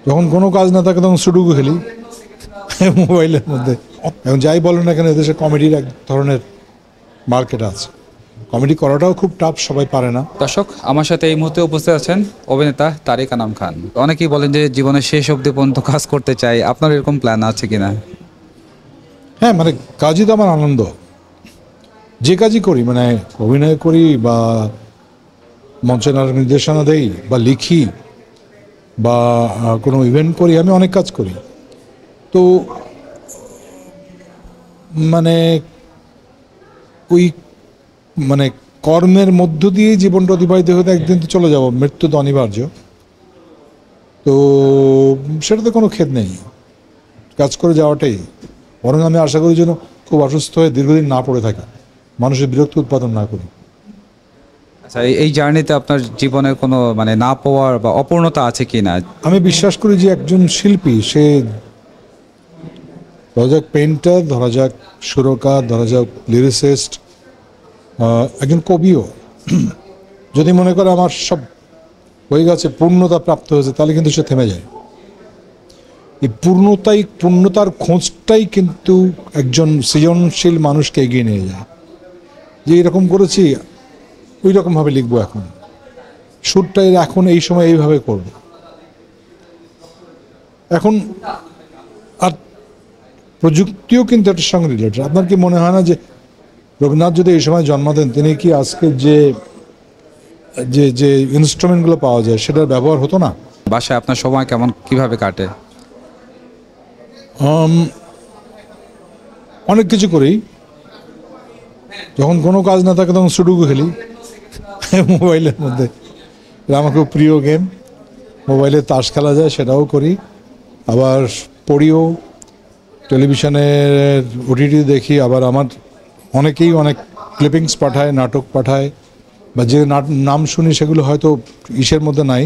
যখন কোনো কাজ না থাকে তখন সুডুকু খেলি মোবাইলের মধ্যে। এখন যাই বলেন না কেন, এদেশে কমেডির এক ধরনের মার্কেট আছে। কমেডি করাটাও খুব টাফ, সবাই পারে না। দর্শক, আমার সাথে এই মুহূর্তে উপস্থিত আছেন অভিনেতা তারিক আনাম খান। অনেকেই বলেন যে জীবনের শেষ অবধি পর্যন্ত কাজ করতে চাই, আপনার এরকম প্ল্যান আছে কিনা? হ্যাঁ, মানে কাজই তো আমার আনন্দ। যে কাজই করি, মানে অভিনয় করি বা মঞ্চে নির্দেশনা দেই বা লিখি বা কোনো ইভেন্ট করি, আমি অনেক কাজ করি। তো মানে ওই মানে কর্মের মধ্য দিয়েই জীবনটা অতিবাহিত হতে একদিন তো চলে যাব, মৃত্যু তো অনিবার্য। তো সেটাতে কোনো খেদ নেই, কাজ করে যাওয়াটাই। বরং আমি আশা করি যেন খুব অসুস্থ হয়ে দীর্ঘদিন না পড়ে থাকা, মানুষের বিরক্তি উৎপাদন না করি। আচ্ছা, এই জার্নিতে আপনার জীবনের কোনো মানে না পাওয়ার বা অপূর্ণতা আছে কিনা? আমি বিশ্বাস করি যে একজন শিল্পী, সে ধরা যাক পেইন্টার, ধরা যাক সুরকার, ধরা যাক লিরিসিস্ট, একজন কবিও যদি মনে করে আমার সব হয়ে গেছে, পূর্ণতা প্রাপ্ত হয়েছে, তাহলে কিন্তু সে থেমে যায়। এই পূর্ণতার খোঁজটাই কিন্তু একজন সৃজনশীল মানুষকে এগিয়ে নিয়ে যায়। যে এরকম করেছি, ওই রকমভাবে লিখবো, এখন সুরটাই এখন এই সময় এইভাবে করব। এখন আর প্রযুক্তিও কিন্তু এটার সঙ্গে রিলেটেড। আপনার কি মনে হয় না যে রবীন্দ্রনাথ যদি এই সময় জন্মাতেন, তিনি কি আজকে যে যে যে ইনস্ট্রুমেন্টগুলো পাওয়া যায় সেটার ব্যবহার হতো না? বাসায় আপনার সময় কেমন, কিভাবে কাটে? অনেক কিছু করি। যখন কোনো কাজ না থাকে তখন সুডুকু খেলি মোবাইলের মধ্যে। এটা আমার খুব প্রিয় গেম। মোবাইলে তাস খেলা যায়, সেটাও করি। আবার পড়িও, টেলিভিশনের ওটিটি দেখি। আবার আমার অনেকেই অনেক ক্লিপিংস পাঠায়, নাটক পাঠায়, বা যে নাম শুনি সেগুলো হয়তো ইসের মধ্যে নাই,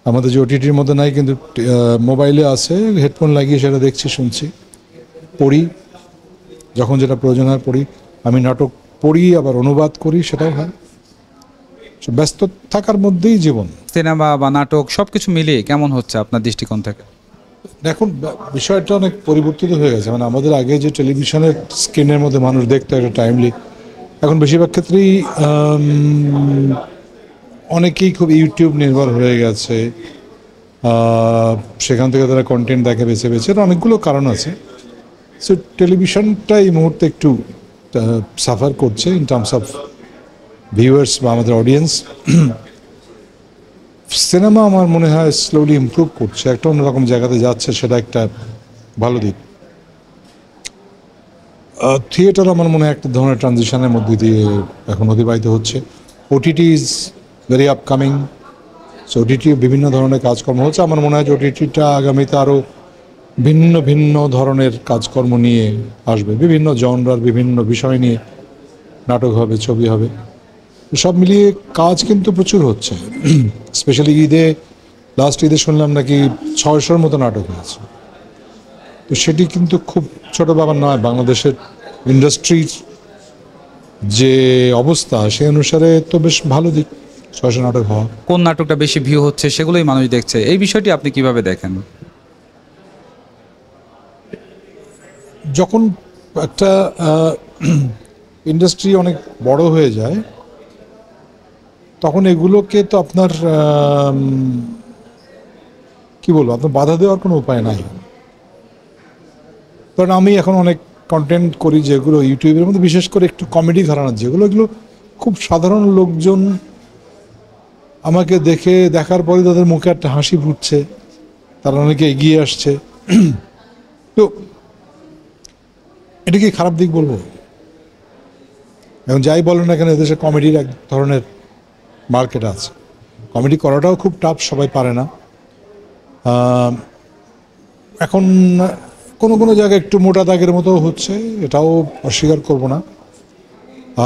আমাদের যে ওটিটির মধ্যে নাই, কিন্তু মোবাইলে আছে। হেডফোন লাগিয়ে সেটা দেখছি, শুনছি, পড়ি। যখন যেটা প্রয়োজন হয় পড়ি। আমি নাটক পড়ি, আবার অনুবাদ করি, সেটাও হয়। ব্যস্ত থাকার মধ্যেই জীবন। সিনেমা বা নাটক সবকিছু মিলিয়ে কেমন হচ্ছে আপনার দৃষ্টিকোণ থেকে? দেখুন, বিষয়টা অনেক পরিবর্তিত হয়ে গেছে। মানে আমাদের আগে যে টেলিভিশনের স্ক্রিনের মধ্যে মানুষ দেখতো একটা টাইমলি, এখন বেশিরভাগ ক্ষেত্রেই অনেকেই খুব ইউটিউব নির্ভর হয়ে গেছে। সেখান থেকে তারা কন্টেন্ট দেখে বেছে বেছে। এর অনেকগুলো কারণ আছে। সো টেলিভিশনটা এই মুহূর্তে একটু সাফার করছে ইন টার্মস অফ ভিউয়ার্স বা আমাদের অডিয়েন্স। সিনেমা আমার মনে হয় স্লোলি ইমপ্রুভ করছে, একটা অন্যরকম জায়গাতে যাচ্ছে, সেটা একটা ভালো দিক। থিয়েটার আমার মনে হয় একটা ধরনের ট্রানজিশনের মধ্যে দিয়ে এখন অতিবাহিত হচ্ছে। OTT is very upcoming. So OTT বিভিন্ন ধরনের কাজকর্ম হচ্ছে। আমার মনে হয় যে ওটিটিটা আগামীতে আরও ভিন্ন ভিন্ন ধরনের কাজকর্ম নিয়ে আসবে, বিভিন্ন জনরার বিভিন্ন বিষয় নিয়ে নাটক হবে, ছবি হবে। সব মিলিয়ে কাজ কিন্তু প্রচুর হচ্ছে। স্পেশালি ঈদে, লাস্ট ঈদে শুনলাম নাকি 600-র মতো নাটক হয়েছে। তো সেটি কিন্তু খুব ছোট ব্যাপার নয়। বাংলাদেশের ইন্ডাস্ট্রির যে অবস্থা, সেই অনুসারে তো বেশ ভালো দিক 600 নাটক হওয়া। কোন নাটকটা বেশি ভিউ হচ্ছে সেগুলোই মানুষ দেখছে, এই বিষয়টি আপনি কিভাবে দেখেন? যখন একটা ইন্ডাস্ট্রি অনেক বড় হয়ে যায়, তখন এগুলোকে তো আপনার কি বলবো, আপনার বাধা দেওয়ার কোনো উপায় নাই। কারণ আমি এখন অনেক কন্টেন্ট করি যেগুলো ইউটিউবের মধ্যে, বিশেষ করে একটু কমেডি ঘরানার যেগুলো, এগুলো খুব সাধারণ লোকজন আমাকে দেখার পরে তাদের মুখে একটা হাসি ফুটছে, তারা অনেকে এগিয়ে আসছে। তো এটা কি খারাপ দিক বলবো? এখন যাই বলেন না কেন, এদেশে কমেডির এক ধরনের মার্কেট আছে। কমেডি করাটাও খুব টাফ, সবাই পারে না। এখন কোনো কোনো জায়গায় একটু মোটা দাগের মতো হচ্ছে, এটাও অস্বীকার করব না।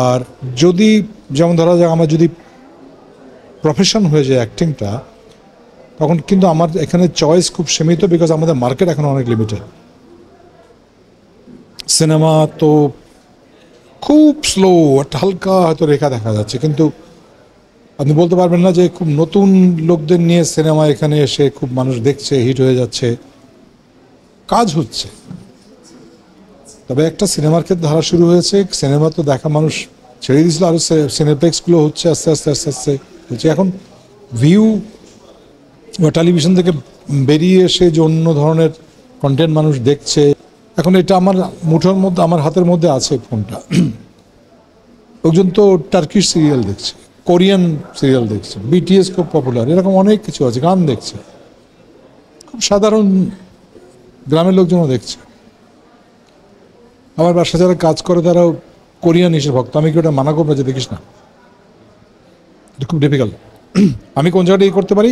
আর যদি, যেমন ধরা যাক, আমার যদি প্রফেশন হয়ে যায় অ্যাক্টিংটা, তখন কিন্তু আমার এখানে চয়েস খুব সীমিত, বিকজ আমাদের মার্কেট এখন অনেক লিমিটেড। সিনেমা তো খুব স্লো, একটা হালকা হয়তো রেখা দেখা যাচ্ছে, কিন্তু আপনি বলতে পারবেন না যে খুব নতুন লোকদের নিয়ে সিনেমা এখানে এসে খুব মানুষ দেখছে, হিট হয়ে যাচ্ছে। কাজ হচ্ছে, তবে একটা সিনেমার ক্ষেত্রে ধারা শুরু হয়েছে, সিনেমা তো দেখা মানুষ ছেড়ে দিয়েছিল, আরও সিনেপ্লেক্সগুলো হচ্ছে আস্তে আস্তে আস্তে আস্তে হচ্ছে। এখন ভিউ বা টেলিভিশন থেকে বেরিয়ে এসে যে অন্য ধরনের কন্টেন্ট মানুষ দেখছে, এখন এটা আমার মুঠোর মধ্যে, আমার হাতের মধ্যে আছে ফোনটা। লোকজন তো টার্কিশ সিরিয়াল দেখছে, কোরিয়ান সিরিয়াল দেখছে, বিটিএস খুব পপুলার, এরকম অনেক কিছু আছে, গান দেখছে, খুব সাধারণ গ্রামের লোকজনও দেখছে। আমার বাসা যারা কাজ করে তারাও কোরিয়ান এসে ভক্ত। আমি কি ওটা মানা করবো যে দেখিস না? এটা খুব ডিফিকাল্ট। আমি কোন জায়গাটা করতে পারি,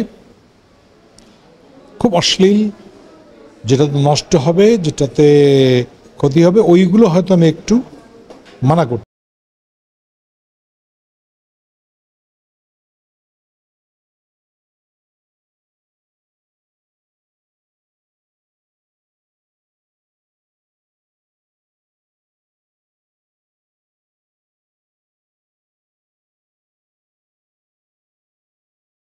খুব অশ্লীল, যেটাতে নষ্ট হবে, যেটাতে ক্ষতি হবে, ওইগুলো হয়তো আমি একটু মানা করতে